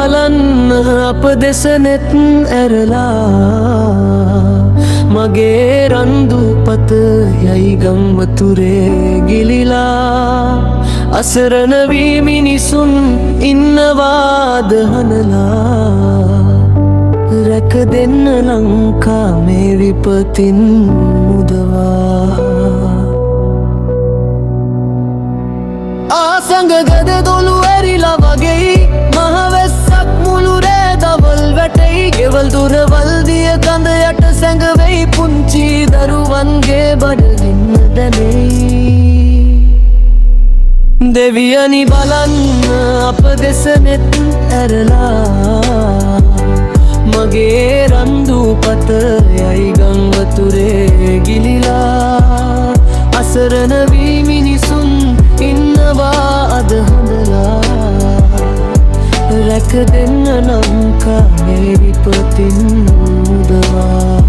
බලන්න අප දෙස නෙත් ඇරලා මගේ රන්දුපත යයි ගම්වතුරේ ගිලිලා අසරණ වී මිනිසුන් ඉන්නවාද හනලා රැක දෙන්න ලංකා මේ විපතින් මුදවා ආසංග ගද දොළු ඇරිලා වගේ මහවැස්සක් මුළු රෑ දවල් වැටෙයි ගෙවල් දුරවල් දිය කඳ යට සැඟවෙයි පුංචි දරුවන්ගේ බඩගින්න දැනෙයි දෙවියනි බලන්න අප දෙස නෙත් ඇරලා මගේ රන්දුපත යයි ගංවතුරේ ගිලිලා අසරණ වී මිනිසුන් ඉන්නවා අද හොඳලා රැක දෙන්න ලංකා මේ විපතින් මුදවා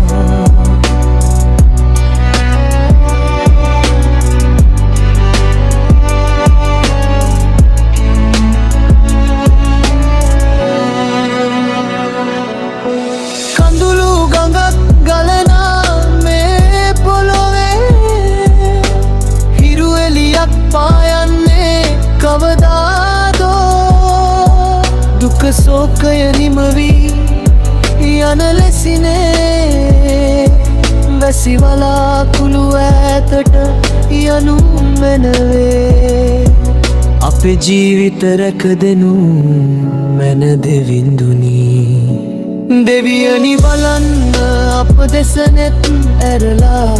සෝකය නිමවී යන ලෙසිනේ වැසි වලාකුළු ඈතට යනු මැනවේ අපේ ජීවිත රැක දෙනු මැන දෙවිඳුනි දෙවියනි බලන්න අප දෙස නෙත් ඇරලා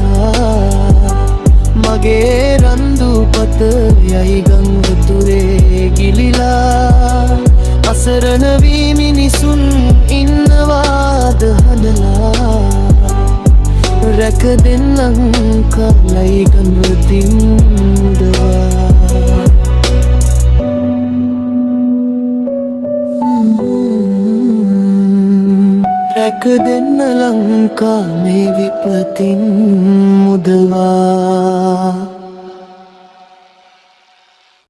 මගේ රන්දුපත යයි ගංවතුරේ ගිලිලා අසරණ වී මිනිසුන් ඉන්නවාද හදලා රැක දෙන්න ලංකාලයි ගන්වතින් මුදවා රැක දෙන්න ලංකා මේ විපතින් මුදවා